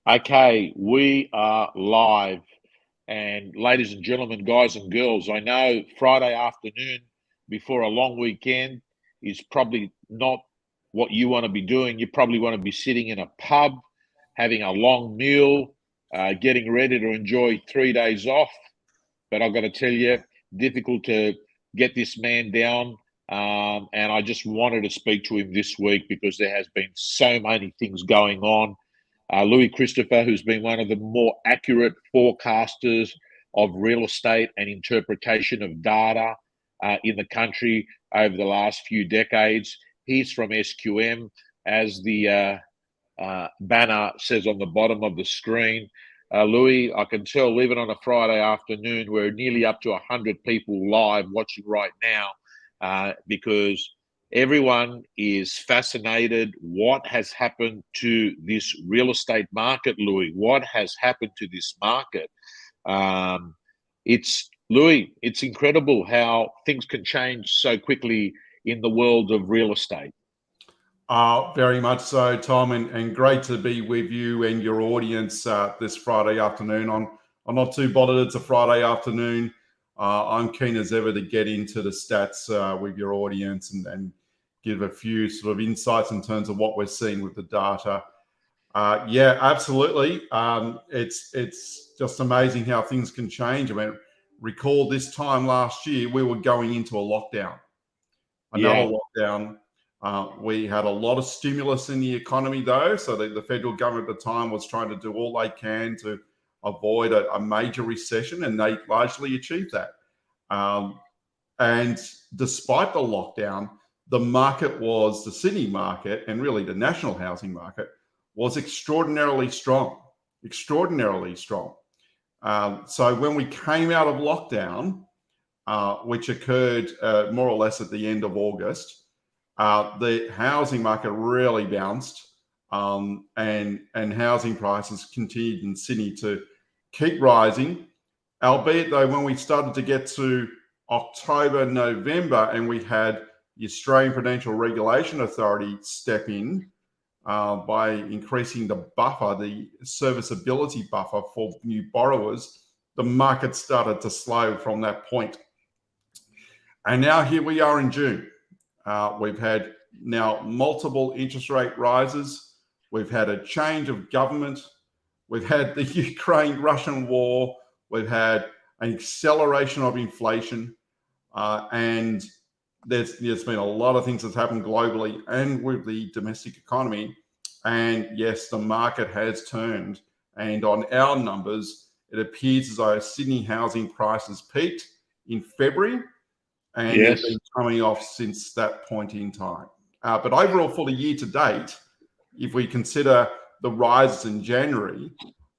Okay, we are live. And ladies and gentlemen, guys and girls, I know Friday afternoon before a long weekend is probably not what you want to be doing. You probably want to be sitting in a pub, having a long meal, getting ready to enjoy 3 days off. But I've got to tell you, difficult to get this man down. And I just wanted to speak to him this week because there has been so many things going on. Louis Christopher, who's been one of the more accurate forecasters of real estate and interpretation of data in the country over the last few decades. He's from SQM, as the banner says on the bottom of the screen. Louis, I can tell even on a Friday afternoon, we're nearly up to 100 people live watching right now because everyone is fascinated. What has happened to this real estate market, Louis? What has happened to this market? Louis, it's incredible how things can change so quickly in the world of real estate. Very much so, Tom, and great to be with you and your audience this Friday afternoon. I'm not too bothered. It's a Friday afternoon. I'm keen as ever to get into the stats with your audience and give a few sort of insights in terms of what we're seeing with the data. Yeah, absolutely. It's just amazing how things can change. I mean, recall this time last year, we were going into a lockdown, another lockdown. We had a lot of stimulus in the economy, though, so the federal government at the time was trying to do all they can to avoid a major recession, and they largely achieved that. And despite the lockdown, the Sydney market, and really the national housing market, was extraordinarily strong. So when we came out of lockdown, which occurred more or less at the end of August, the housing market really bounced, and housing prices continued in Sydney to keep rising, albeit though when we started to get to October, November, and we had the Australian Prudential Regulation Authority step in by increasing the buffer, the serviceability buffer for new borrowers, the market started to slow from that point. And now here we are in June. We've had now multiple interest rate rises. We've had a change of government. We've had the Ukraine-Russian war. We've had an acceleration of inflation. And there's been a lot of things that's happened globally and with the domestic economy. And yes, the market has turned. And on our numbers, it appears as though Sydney housing prices peaked in February. And they've been coming off since that point in time. But overall, for the year to date, if we consider the rises in January,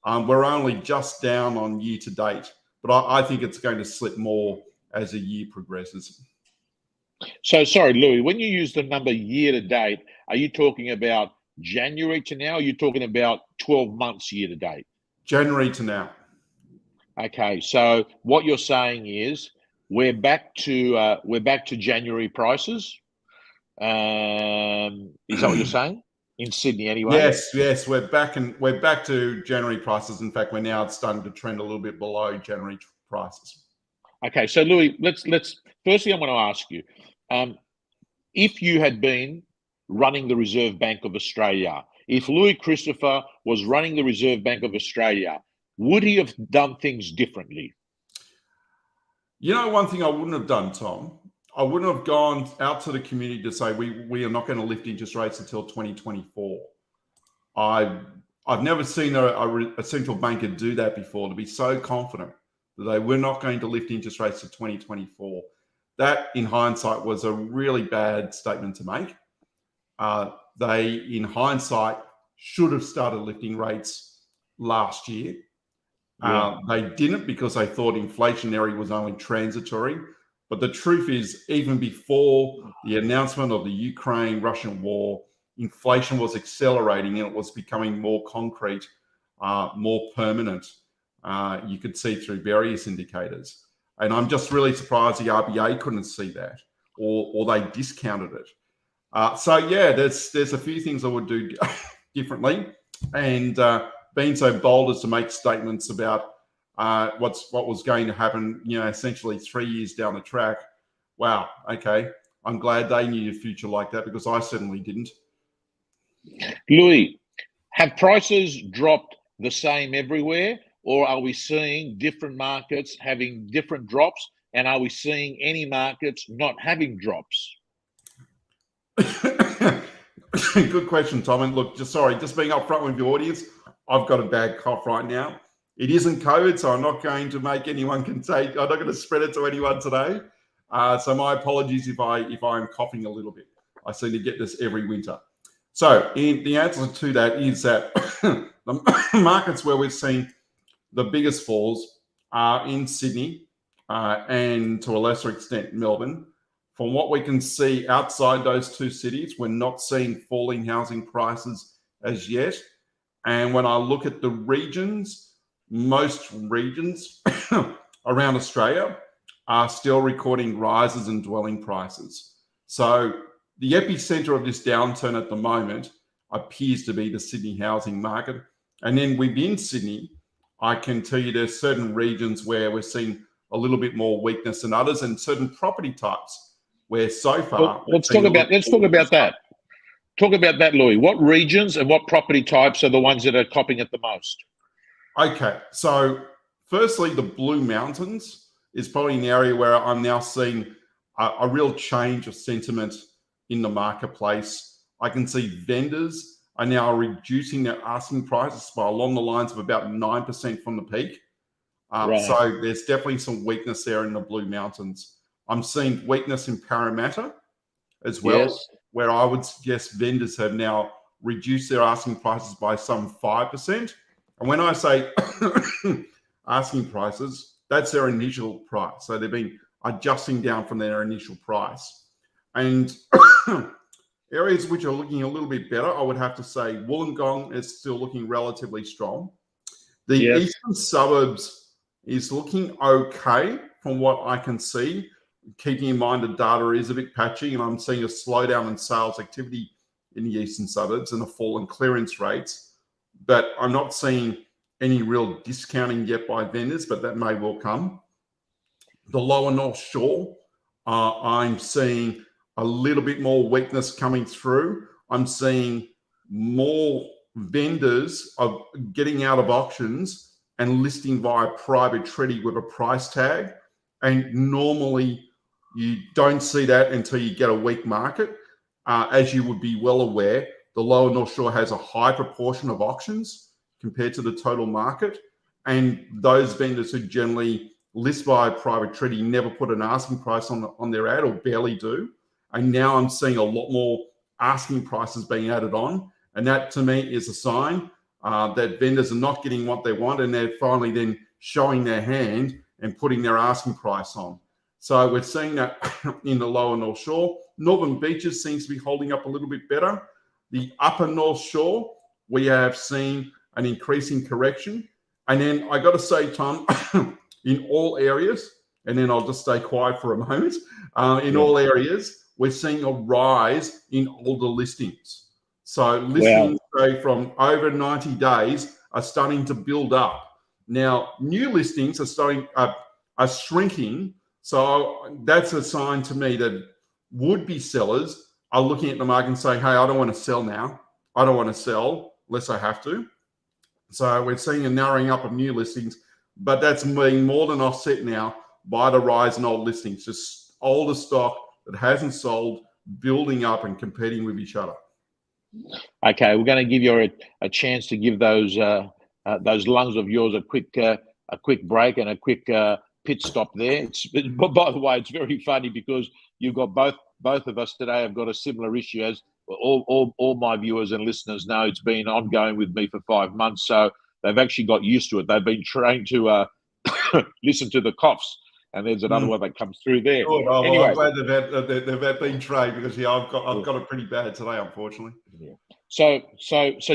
we're only just down on year to date. But I think it's going to slip more as the year progresses. So, sorry, Louis, when you use the number year to date, are you talking about January to now? Or are you talking about 12 months year to date? January to now. Okay, so what you're saying is we're back to January prices. Is that what you're saying? In Sydney, anyway. Yes, we're back to January prices. In fact, we're now starting to trend a little bit below January prices. Okay, so Louis, let's firstly, I want to ask you, if you had been running the Reserve Bank of Australia, if Louis Christopher was running the Reserve Bank of Australia, would he have done things differently? You know, one thing I wouldn't have done, Tom, I wouldn't have gone out to the community to say we are not going to lift interest rates until 2024. I've never seen a central banker do that before, to be so confident that they were not going to lift interest rates to 2024. That, in hindsight, was a really bad statement to make. They, in hindsight, should have started lifting rates last year. They didn't because they thought inflationary was only transitory. But the truth is, even before the announcement of the Ukraine-Russian war, inflation was accelerating and it was becoming more concrete, more permanent. You could see through various indicators. And I'm just really surprised the RBA couldn't see that, or they discounted it. So yeah, there's a few things I would do differently. And been so bold as to make statements about what was going to happen, essentially 3 years down the track. Wow. Okay. I'm glad they knew a future like that, because I certainly didn't. Louis, have prices dropped the same everywhere, or are we seeing different markets having different drops? And are we seeing any markets not having drops? Good question, Tom. And look, just being upfront with the audience, I've got a bad cough right now. It isn't COVID, so I'm not going to make anyone contagious. I'm not going to spread it to anyone today. So my apologies if I'm coughing a little bit. I seem to get this every winter. So the answer to that is that the markets where we've seen the biggest falls are in Sydney and to a lesser extent Melbourne. From what we can see outside those two cities, we're not seeing falling housing prices as yet. And when I look at the regions, most regions around Australia are still recording rises in dwelling prices. So the epicenter of this downturn at the moment appears to be the Sydney housing market. And then within Sydney, I can tell you there's certain regions where we're seeing a little bit more weakness than others, and certain property types where so far... Well, let's talk about that. Talk about that, Louis. What regions and what property types are the ones that are copping it the most? Okay, so firstly, the Blue Mountains is probably an area where I'm now seeing a real change of sentiment in the marketplace. I can see vendors are now reducing their asking prices by along the lines of about 9% from the peak. Right. So there's definitely some weakness there in the Blue Mountains. I'm seeing weakness in Parramatta as well, yes, where I would suggest vendors have now reduced their asking prices by some 5%. And when I say asking prices, that's their initial price. So they've been adjusting down from their initial price. And areas which are looking a little bit better, I would have to say Wollongong is still looking relatively strong. The eastern suburbs is looking okay from what I can see, keeping in mind the data is a bit patchy, and I'm seeing a slowdown in sales activity in the eastern suburbs and a fall in clearance rates. But I'm not seeing any real discounting yet by vendors, but that may well come. The lower North Shore, I'm seeing a little bit more weakness coming through. I'm seeing more vendors of getting out of auctions and listing via private treaty with a price tag. And normally you don't see that until you get a weak market. As you would be well aware, the lower North Shore has a high proportion of auctions compared to the total market. And those vendors who generally list via private treaty never put an asking price on their ad, or barely do. And now I'm seeing a lot more asking prices being added on. And that to me is a sign that vendors are not getting what they want, and they're finally then showing their hand and putting their asking price on. So we're seeing that in the lower North Shore. Northern Beaches seems to be holding up a little bit better. The upper North Shore, we have seen an increasing correction. And then I got to say, Tom, in all areas, and then I'll just stay quiet for a moment, in all areas, we're seeing a rise in older listings. So listings from over 90 days are starting to build up. Now, new listings are shrinking. So that's a sign to me that would-be sellers are looking at the market and saying, hey, I don't want to sell now. I don't want to sell unless I have to. So we're seeing a narrowing up of new listings, but that's being more than offset now by the rise in old listings, just older stock that hasn't sold, building up and competing with each other. Okay, we're going to give you a chance to give those lungs of yours a quick break and a quick pit stop there. But by the way, it's very funny because you've got both of us today have got a similar issue, as all my viewers and listeners know. It's been ongoing with me for 5 months, so they've actually got used to it. They've been trained to listen to the coughs, and there's another one that comes through there. Good. Oh, anyway, well, I'm glad they've been trained, because I've got it pretty bad today, unfortunately. Yeah. So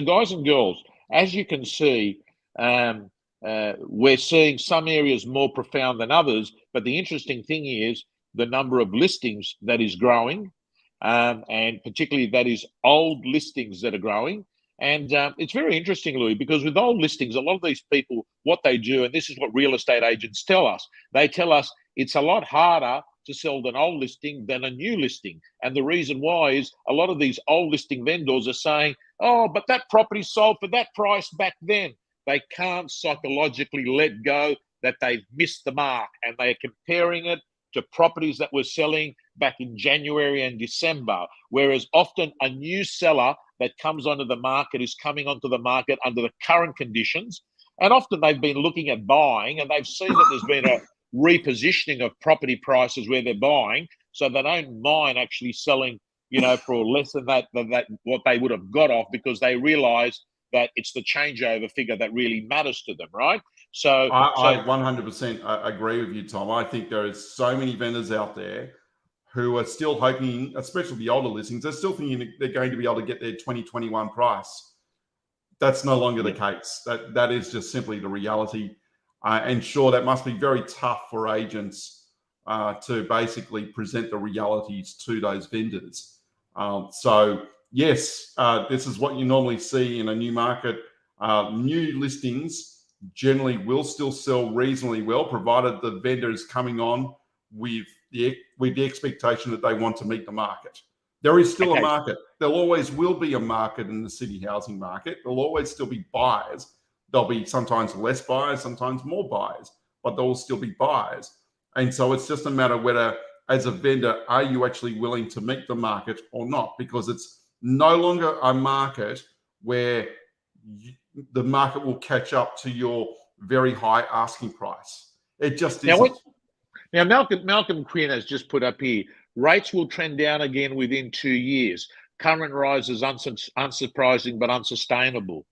guys and girls, as you can see, we're seeing some areas more profound than others, but the interesting thing is the number of listings that is growing, and particularly that is old listings that are growing. And it's very interesting, Louis, because with old listings, a lot of these people, what they do, and this is what real estate agents tell us, they tell us it's a lot harder to sell an old listing than a new listing. And the reason why is a lot of these old listing vendors are saying, oh, but that property sold for that price back then. They can't psychologically let go that they've missed the mark, and they're comparing it to properties that were selling back in January and December, whereas often a new seller that comes onto the market is coming onto the market under the current conditions. And often they've been looking at buying, and they've seen that there's been a repositioning of property prices where they're buying, so they don't mind actually selling, for less than that what they would have got off, because they realise that it's the changeover figure that really matters to them, right? So I 100% agree with you, Tom. I think there is so many vendors out there who are still hoping, especially the older listings, they're still thinking they're going to be able to get their 2021 price. That's no longer the case. That is just simply the reality. And sure, that must be very tough for agents to basically present the realities to those vendors. So yes, this is what you normally see in a new market. New listings generally will still sell reasonably well, provided the vendor is coming on with the expectation that they want to meet the market. There is still a market. There always will be a market in the city housing market. There'll always still be buyers. There'll be sometimes less buyers, sometimes more buyers, but there will still be buyers. And so it's just a matter of whether, as a vendor, are you actually willing to meet the market or not? Because it's no longer a market where the market will catch up to your very high asking price. It just isn't. Now, Malcolm Quinn has just put up here, rates will trend down again within 2 years. Current rise is unsurprising but unsustainable.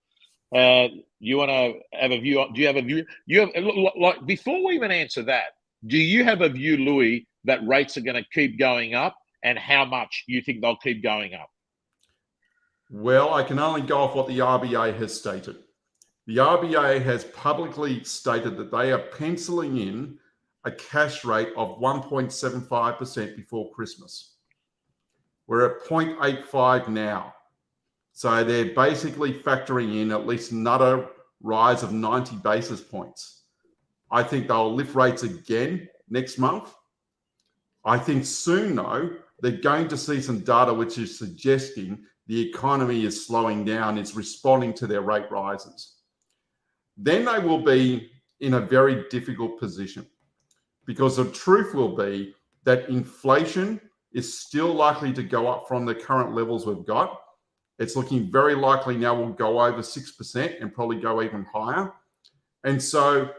You want to have a view? Do you have a view? Like, before we even answer that, do you have a view, Louis, that rates are going to keep going up, and how much you think they'll keep going up? Well, I can only go off what the RBA has stated. The RBA has publicly stated that they are penciling in a cash rate of 1.75% before Christmas. We're at 0.85 now. So they're basically factoring in at least another rise of 90 basis points. I think they'll lift rates again next month. I think soon, though, they're going to see some data which is suggesting the economy is slowing down, it's responding to their rate rises. Then they will be in a very difficult position, because the truth will be that inflation is still likely to go up from the current levels we've got. It's looking very likely now will go over 6% and probably go even higher. And so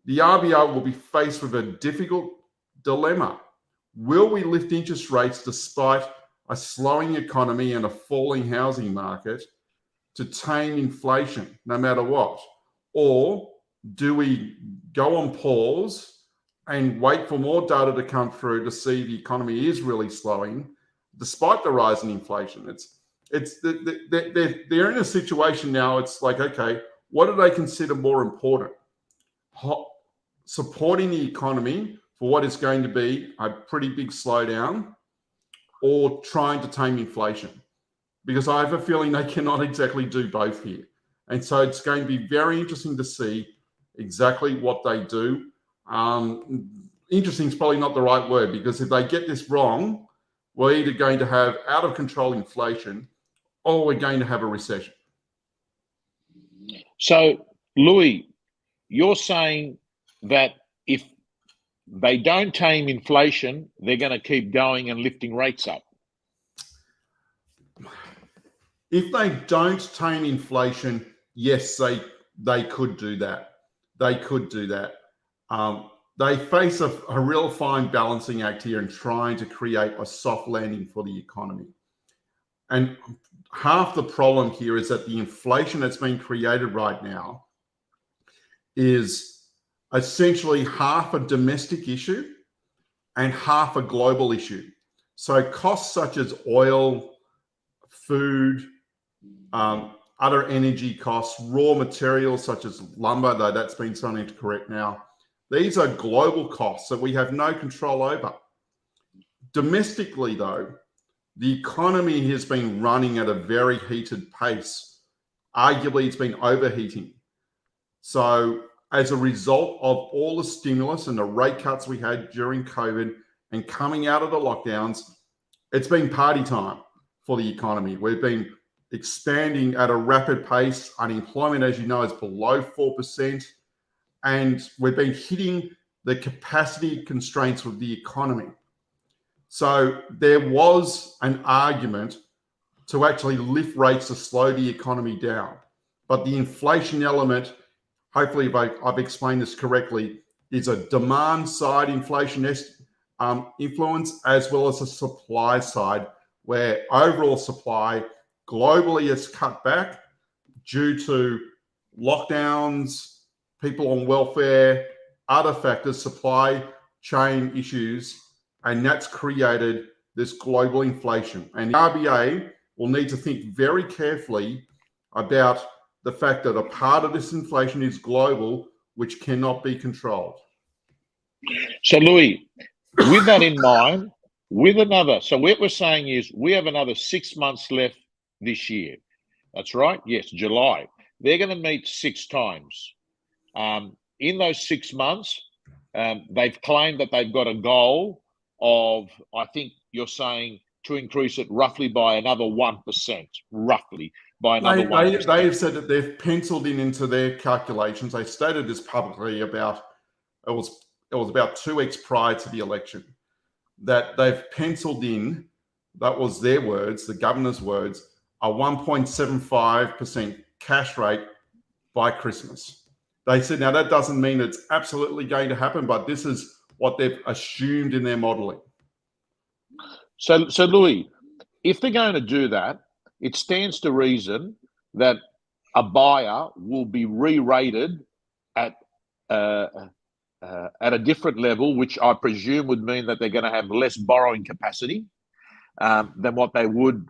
the RBA will be faced with a difficult dilemma. Will we lift interest rates despite a slowing economy and a falling housing market to tame inflation no matter what? Or do we go on pause and wait for more data to come through to see the economy is really slowing despite the rise in inflation? They're in a situation now, it's like, okay, what do they consider more important? Supporting the economy for what is going to be a pretty big slowdown, or trying to tame inflation? Because I have a feeling they cannot exactly do both here. And so it's going to be very interesting to see exactly what they do. Interesting is probably not the right word, because if they get this wrong, we're either going to have out of control inflation or we're going to have a recession. So, Louis, you're saying that if they don't tame inflation, they're going to keep going and lifting rates up? If they don't tame inflation, yes, they could do that. They could do that. They face a real fine balancing act here in trying to create a soft landing for the economy. And half the problem here is that the inflation that's being created right now is essentially half a domestic issue and half a global issue. So costs such as oil, food, other energy costs, raw materials such as lumber, though that's been starting to correct now. These are global costs that we have no control over. Domestically, though, the economy has been running at a very heated pace arguably it's been overheating. So as a result of all the stimulus and the rate cuts we had during COVID and coming out of the lockdowns, it's been party time for the economy. We've been expanding at a rapid pace. Unemployment, as you know, is below 4%. And we've been hitting the capacity constraints of the economy. So there was an argument to actually lift rates to slow the economy down. But the inflation element, hopefully if I've explained this correctly, is a demand side inflation influence as well as a supply side, where overall supply globally is cut back due to lockdowns, people on welfare, other factors, supply chain issues, and that's created this global inflation. And the RBA will need to think very carefully about the fact that a part of this inflation is global, which cannot be controlled. So, Louis, with that in mind, so what we're saying is we have another 6 months left this year. That's right. Yes, July. They're going to meet 6 times. In those 6 months, they've claimed that they've got a goal of, I think you're saying, to increase it roughly by another 1%, roughly by another 1%. They have said that they've penciled into their calculations. They stated this publicly it was about 2 weeks prior to the election, that they've penciled in, that was their words, the governor's words, a 1.75% cash rate by Christmas. They said, now that doesn't mean it's absolutely going to happen, but this is what they've assumed in their modeling. So Louis, if they're going to do that, it stands to reason that a buyer will be re-rated at a different level, which I presume would mean that they're going to have less borrowing capacity than what they would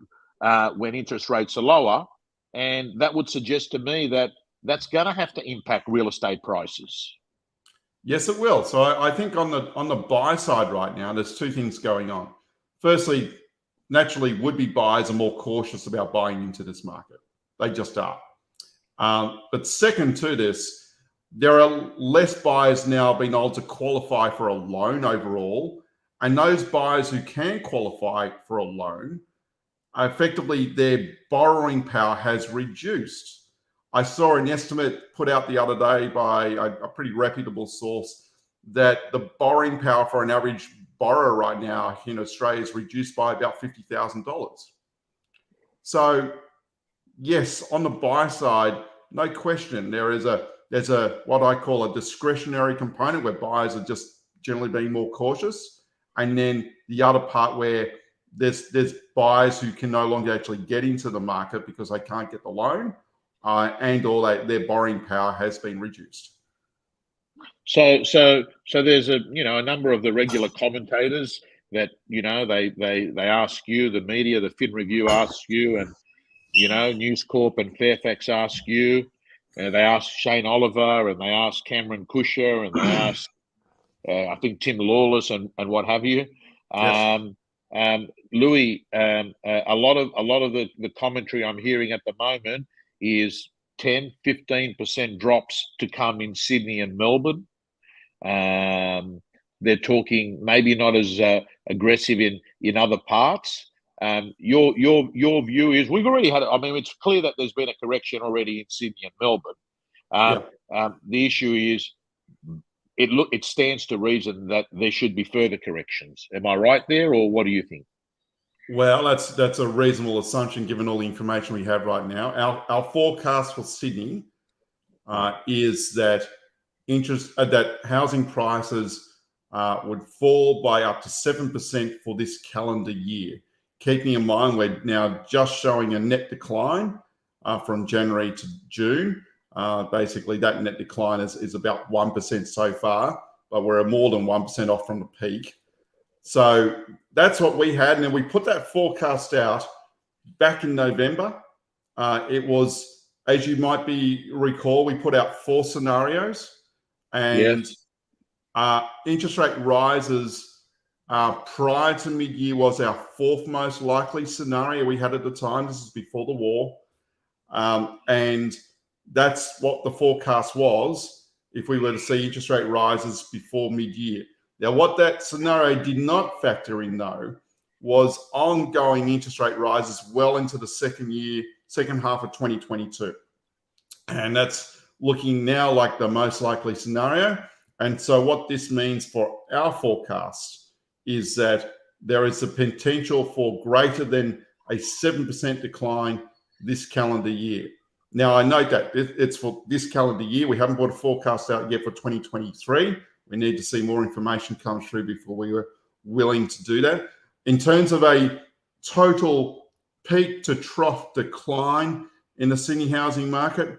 when interest rates are lower. And that would suggest to me that that's going to have to impact real estate prices. Yes, it will. So I think on the buy side right now, there's 2 things going on. Firstly, naturally, would-be buyers are more cautious about buying into this market. They just are. But second to this, there are less buyers now being able to qualify for a loan overall. And those buyers who can qualify for a loan, effectively their borrowing power has reduced. I saw an estimate put out the other day by a pretty reputable source that the borrowing power for an average borrower right now in Australia is reduced by about $50,000. So yes, on the buy side, no question, there's a what I call a discretionary component where buyers are just generally being more cautious, and then the other part where there's buyers who can no longer actually get into the market because they can't get the loan, and or their borrowing power has been reduced. So there's a number of the regular commentators that they ask you, the media, the Fin Review asks you, and News Corp and Fairfax ask you, and they ask Shane Oliver, and they ask Cameron Kusher, and they ask I think Tim Lawless and what have you. Yes. Louis, a lot of the commentary I'm hearing at the moment is 10-15% drops to come in Sydney and Melbourne. They're talking maybe not as aggressive in other parts. Your view is we've already had. I mean, it's clear that there's been a correction already in Sydney and Melbourne. The issue is it stands to reason that there should be further corrections. Am I right there, or what do you think? Well, that's a reasonable assumption given all the information we have right now. Our forecast for Sydney is that that housing prices would fall by up to 7% for this calendar year. Keeping in mind we're now just showing a net decline from January to June. Basically, that net decline is about 1% so far, but we're more than 1% off from the peak. So that's what we had. And then we put that forecast out back in November. It was, as you might recall, we put out 4 scenarios. And interest rate rises prior to mid-year was our 4th most likely scenario we had at the time. This is before the war. And that's what the forecast was if we were to see interest rate rises before mid-year. Now, what that scenario did not factor in, though, was ongoing interest rate rises well into the second half of 2022. And that's looking now like the most likely scenario. And so what this means for our forecast is that there is a potential for greater than a 7% decline this calendar year. Now, I note that it's for this calendar year. We haven't put a forecast out yet for 2023. We need to see more information come through before we were willing to do that. In terms of a total peak to trough decline in the Sydney housing market,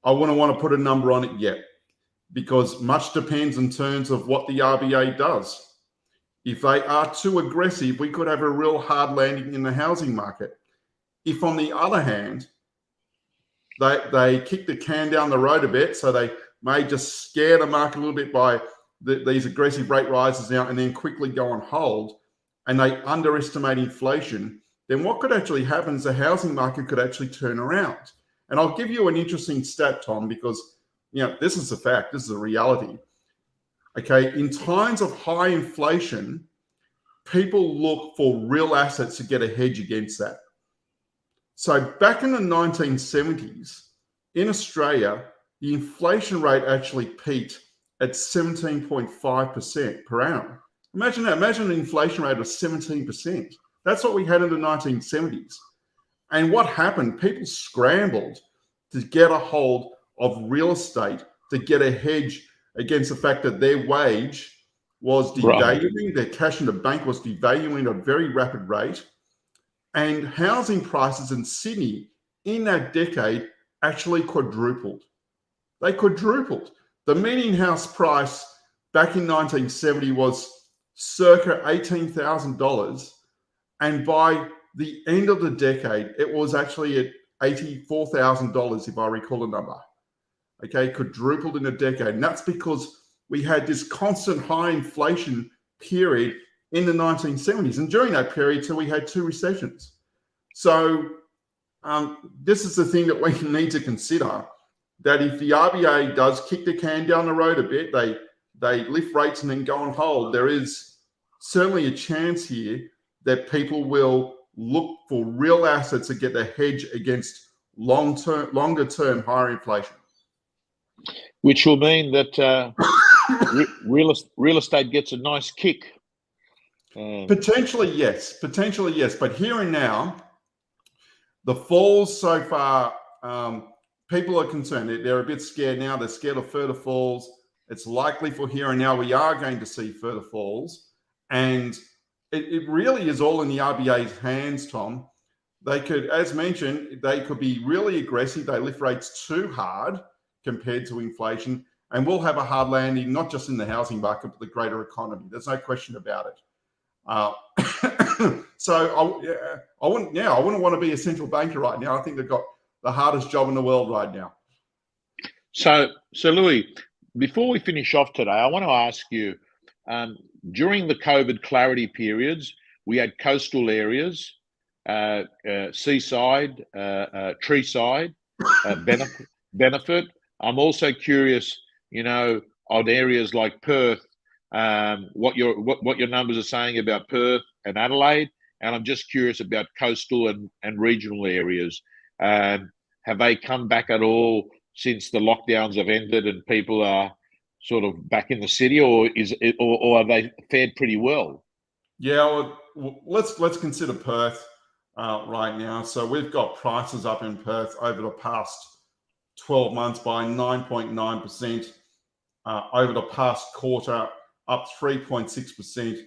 I wouldn't want to put a number on it yet, because much depends in terms of what the RBA does. If they are too aggressive, we could have a real hard landing in the housing market. If, on the other hand, they kick the can down the road a bit, so they may just scare the market a little bit by these aggressive rate rises now and then quickly go on hold, and they underestimate inflation, then what could actually happen is the housing market could actually turn around. And I'll give you an interesting stat, Tom, because this is a fact, this is a reality. Okay, in times of high inflation, people look for real assets to get a hedge against that. So back in the 1970s, in Australia, the inflation rate actually peaked at 17.5% per annum. Imagine that. Imagine an inflation rate of 17%. That's what we had in the 1970s. And what happened? People scrambled to get a hold of real estate to get a hedge against the fact that their wage was devaluing, their cash in the bank was devaluing at a very rapid rate. And housing prices in Sydney in that decade actually quadrupled. They quadrupled. The median house price back in 1970 was circa $18,000. And by the end of the decade, it was actually at $84,000, if I recall the number. Okay, quadrupled in a decade. And that's because we had this constant high inflation period in the 1970s. And during that period, too, we had 2 recessions. So this is the thing that we need to consider, that if the RBA does kick the can down the road a bit, they lift rates and then go on hold, there is certainly a chance here that people will look for real assets to get the hedge against longer term higher inflation. Which will mean that real estate gets a nice kick. Potentially, yes. But here and now, the falls so far, people are concerned. They're a bit scared now. They're scared of further falls. It's likely for here and now we are going to see further falls. And it really is all in the RBA's hands, Tom. They could, as mentioned, they could be really aggressive. They lift rates too hard compared to inflation. And we'll have a hard landing, not just in the housing market, but the greater economy. There's no question about it. So I wouldn't want to be a central banker right now. I think they've got the hardest job in the world right now. So Louis, before we finish off today, I want to ask you, during the COVID clarity periods, we had coastal areas, seaside, treeside, benefit. I'm also curious, on areas like Perth, what your numbers are saying about Perth and Adelaide, and I'm just curious about coastal and regional areas. Have they come back at all since the lockdowns have ended and people are sort of back in the city, or have they fared pretty well? Yeah, well, let's consider Perth right now. So we've got prices up in Perth over the past 12 months by 9.9%. Over the past quarter, up 3.6%.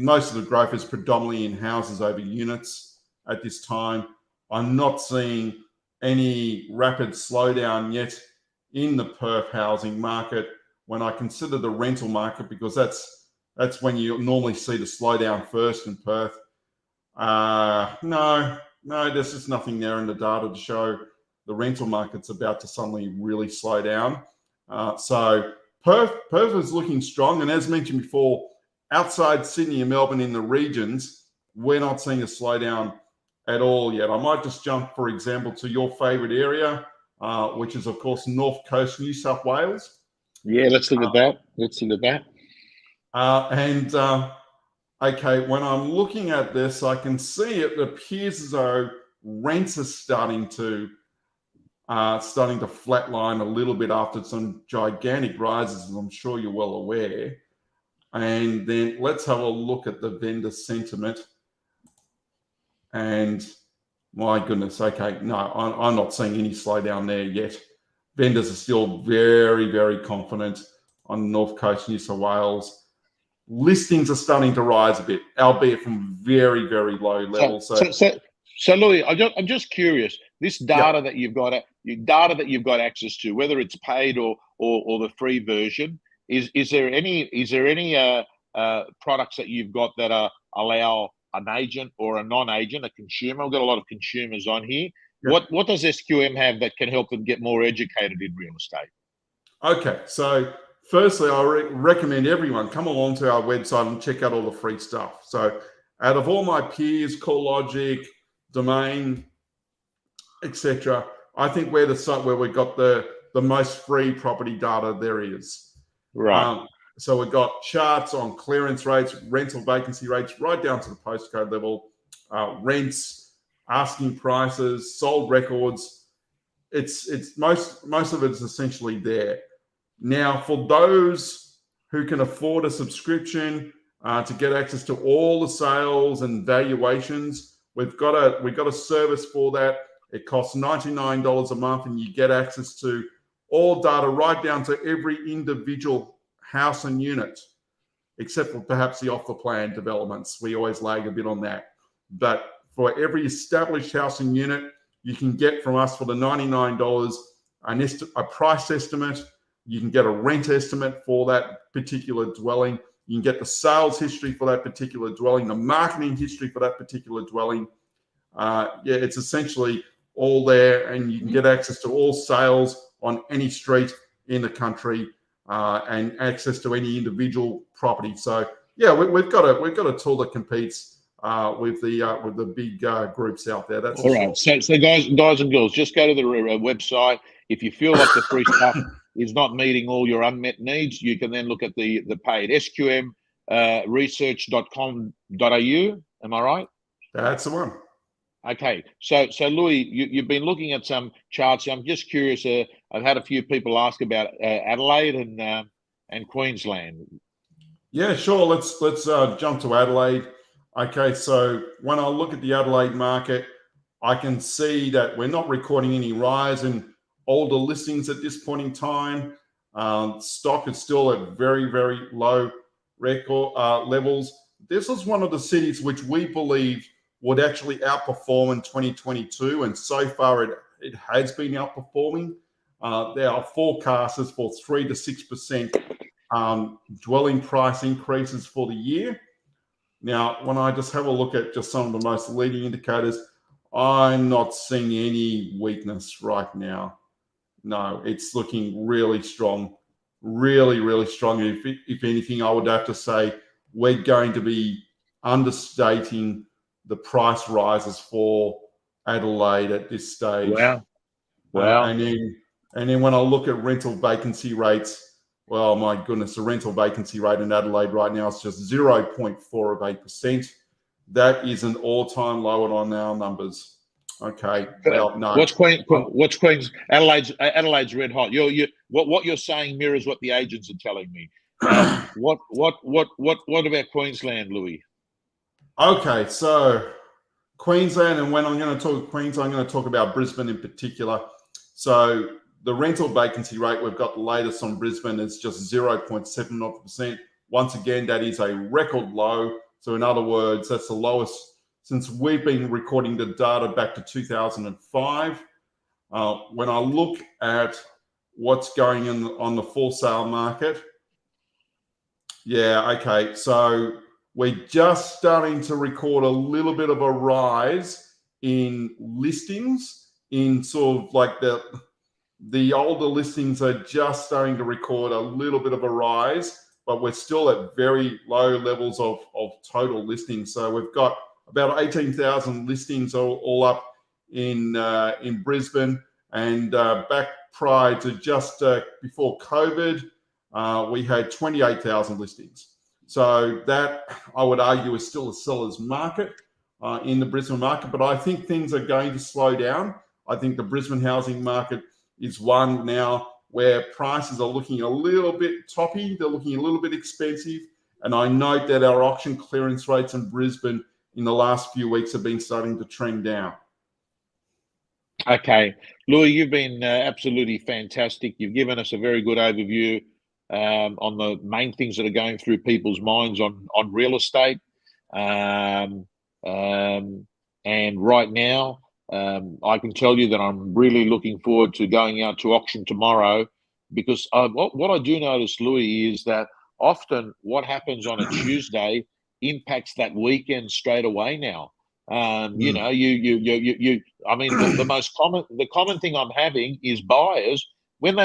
Most of the growth is predominantly in houses over units at this time. I'm not seeing any rapid slowdown yet in the Perth housing market when I consider the rental market, because that's when you normally see the slowdown first in Perth. No, there's just nothing there in the data to show the rental market's about to suddenly really slow down. So Perth is looking strong. And as mentioned before, outside Sydney and Melbourne in the regions, we're not seeing a slowdown at all yet. I might just jump, for example, to your favourite area, which is, of course, North Coast, New South Wales. Yeah, let's look at that. Let's look at that. Okay, when I'm looking at this, I can see it appears as though rents are starting to flatline a little bit after some gigantic rises, as I'm sure you're well aware. And then let's have a look at the vendor sentiment. And my goodness, okay, no, I'm not seeing any slowdown there yet. Vendors are still very, very confident on the North Coast, New South Wales. Listings are starting to rise a bit, albeit from very, very low levels. So Louis, I'm just curious. This data that you've got access to, whether it's paid or the free version, is there any products that you've got that allow an agent or a non-agent, a consumer? We've got a lot of consumers on here. Yep. What does SQM have that can help them get more educated in real estate? Okay, so firstly, I recommend everyone come along to our website and check out all the free stuff. So out of all my peers, CoreLogic, Domain, etc., I think we're the site where we've got the most free property data there is. Right. So we've got charts on clearance rates, rental vacancy rates, right down to the postcode level, rents, asking prices, sold records. It's most of it's essentially there. Now, for those who can afford a subscription to get access to all the sales and valuations, we've got a service for that. It costs $99 a month, and you get access to all data right down to every individual house and unit, except for perhaps the off-the-plan developments. We always lag a bit on that. But for every established house and unit, you can get from us for the $99 a price estimate. You can get a rent estimate for that particular dwelling. You can get the sales history for that particular dwelling, the marketing history for that particular dwelling. It's essentially all there, and you can get access to all sales on any street in the country and access to any individual property. So yeah, we've got a tool that competes with the big groups out there. That's all right. Sure. So guys and girls, just go to the website. If you feel like the free stuff is not meeting all your unmet needs, you can then look at the paid SQM research.com.au. Am I right? That's the one. Okay, so Louis, you've been looking at some charts. I'm just curious. I've had a few people ask about Adelaide and Queensland. Yeah, sure. Let's jump to Adelaide. Okay, so when I look at the Adelaide market, I can see that we're not recording any rise in older listings at this point in time. Stock is still at very, very low record levels. This is one of the cities which we believe would actually outperform in 2022, and so far it has been outperforming. There are forecasts for 3 to 6% dwelling price increases for the year. Now, when I just have a look at just some of the most leading indicators, I'm not seeing any weakness right now. No, it's looking really strong, really, really strong. If anything, I would have to say we're going to be understating the price rises for Adelaide at this stage. Wow. And then when I look at rental vacancy rates, well, my goodness, the rental vacancy rate in Adelaide right now is just 0.48%. That is an all-time low on our numbers. Okay. Well, no. What's Queen's Adelaide's red hot? What you're saying mirrors what the agents are telling me. What about Queensland, Louis? Okay, so Queensland, and when I'm going to talk Queensland, I'm going to talk about Brisbane in particular. So the rental vacancy rate, we've got the latest on Brisbane, is just 0.7%. Once again, that is a record low. So in other words, that's the lowest since we've been recording the data back to 2005. When I look at what's going on the for sale market, yeah, okay, so we're just starting to record a little bit of a rise in listings. In sort of like the older listings are just starting to record a little bit of a rise, but we're still at very low levels of total listings. So we've got about 18,000 listings all up in Brisbane. And back prior to just before COVID, we had 28,000 listings. So that, I would argue, is still a seller's market in the Brisbane market. But I think things are going to slow down. I think the Brisbane housing market is one now where prices are looking a little bit toppy. They're looking a little bit expensive. And I note that our auction clearance rates in Brisbane in the last few weeks have been starting to trend down. Okay. Louis, you've been absolutely fantastic. You've given us a very good overview on the main things that are going through people's minds on real estate. And right now, I can tell you that I'm really looking forward to going out to auction tomorrow, because what I do notice, Louis, is that often what happens on a Tuesday impacts that weekend straight away now. You know, I mean, the common thing I'm having is buyers, when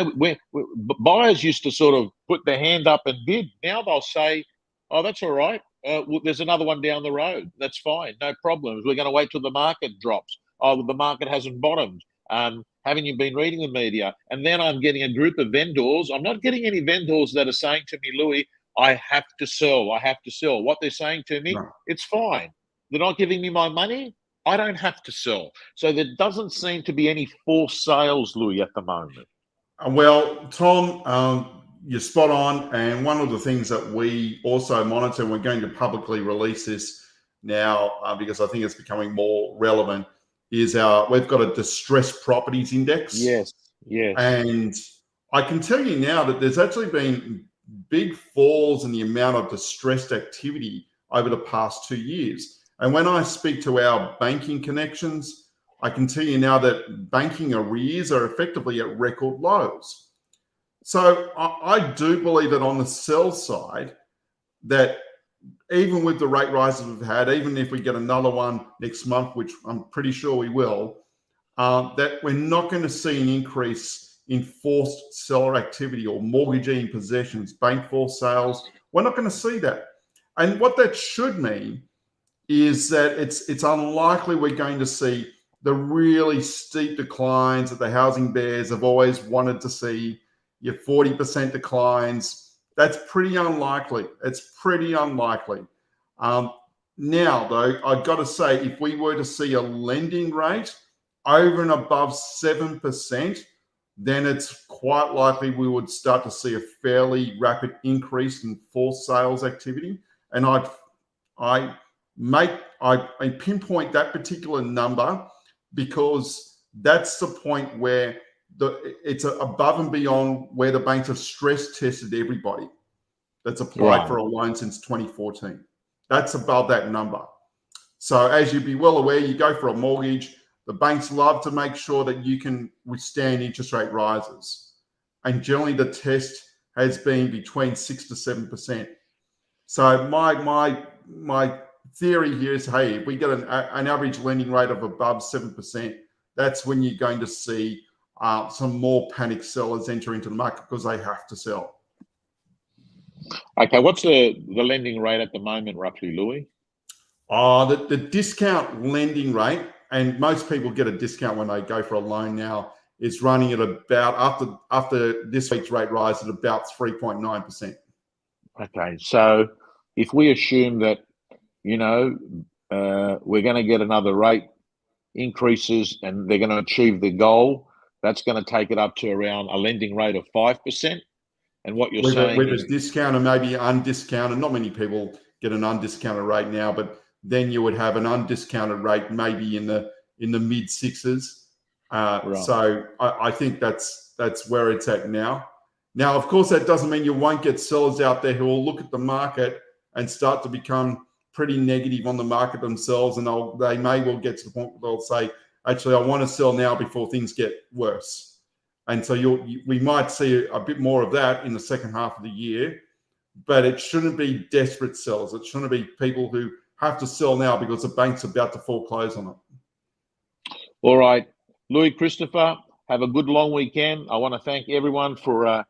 buyers used to sort of put their hand up and bid. Now they'll say, "Oh, that's all right. Well, there's another one down the road. That's fine. No problems. We're going to wait till the market drops. Oh, the market hasn't bottomed. Haven't you been reading the media?" And then I'm getting a group of vendors. I'm not getting any vendors that are saying to me, "Louis, I have to sell. I have to sell." What they're saying to me, it's fine. They're not giving me my money. I don't have to sell. So there doesn't seem to be any forced sales, Louis, at the moment. Well, Tom, you're spot on. And one of the things that we also monitor, and we're going to publicly release this now because I think it's becoming more relevant, is we've got a distressed properties index. Yes, yes. And I can tell you now that there's actually been big falls in the amount of distressed activity over the past 2 years. And when I speak to our banking connections, I can tell you now that banking arrears are effectively at record lows. So I do believe that on the sell side, that even with the rate rises we've had, even if we get another one next month, which I'm pretty sure we will, that we're not going to see an increase in forced seller activity or mortgagee possessions, bank forced sales. We're not going to see that. And what that should mean is that it's unlikely we're going to see the really steep declines that the housing bears have always wanted to see, your 40% declines. That's pretty unlikely. It's pretty unlikely. Now, though, I've got to say, if we were to see a lending rate over and above 7%, then it's quite likely we would start to see a fairly rapid increase in forced sales activity. And I pinpoint that particular number because that's the point where it's above and beyond where the banks have stress tested everybody that's applied for a loan since 2014. That's above that number. So as you'd be well aware, you go for a mortgage, the banks love to make sure that you can withstand interest rate rises. And generally the test has been between 6 to 7%. So my theory here is, hey, if we get an average lending rate of above 7%, that's when you're going to see some more panic sellers enter into the market because they have to sell. Okay, what's the lending rate at the moment, roughly, Louis? The discount lending rate, and most people get a discount when they go for a loan now, is running at about, after this week's rate rise, at about 3.9%. Okay, so if we assume that, you know, we're going to get another rate increases and they're going to achieve the goal, that's going to take it up to around a lending rate of 5%. And what you're saying with a discount and maybe undiscounted, not many people get an undiscounted rate now, but then you would have an undiscounted rate maybe in the mid sixes. Right. So I think that's where it's at now. Now, of course, that doesn't mean you won't get sellers out there who will look at the market and start to become pretty negative on the market themselves, and they may well get to the point where they'll say, actually, I want to sell now before things get worse. And so we might see a bit more of that in the second half of the year, but it shouldn't be desperate sellers. It shouldn't be people who have to sell now because the bank's about to foreclose on it. All right. Louis, Christopher, have a good long weekend. I want to thank everyone for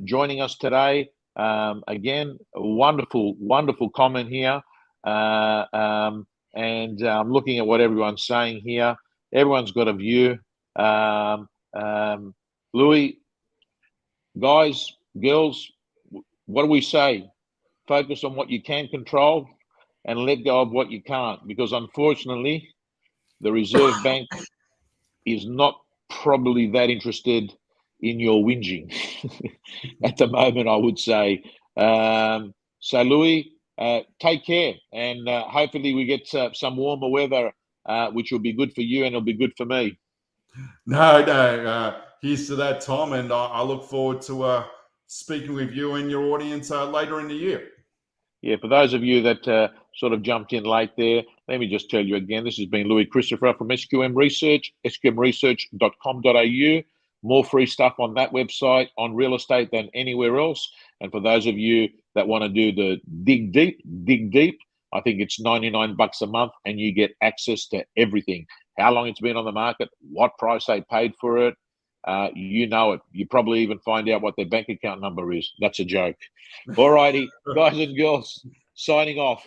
joining us today. Again, a wonderful comment here. and I'm looking at what everyone's saying here. Everyone's got a view. Louis, guys, girls, what do we say? Focus on what you can control and let go of what you can't, because unfortunately, the Reserve Bank is not probably that interested in your whinging at the moment, I would say. So, Louis, take care, and hopefully we get some warmer weather, which will be good for you and it'll be good for me. No, here's to that, Tom, and I look forward to speaking with you and your audience later in the year. Yeah, for those of you that sort of jumped in late there, let me just tell you again, this has been Louis Christopher from SQM Research, sqmresearch.com.au. More free stuff on that website on real estate than anywhere else. And for those of you that want to do the dig deep, I think it's $99 a month and you get access to everything. How long it's been on the market, what price they paid for it, you know it. You probably even find out what their bank account number is. That's a joke. All righty, guys and girls, signing off.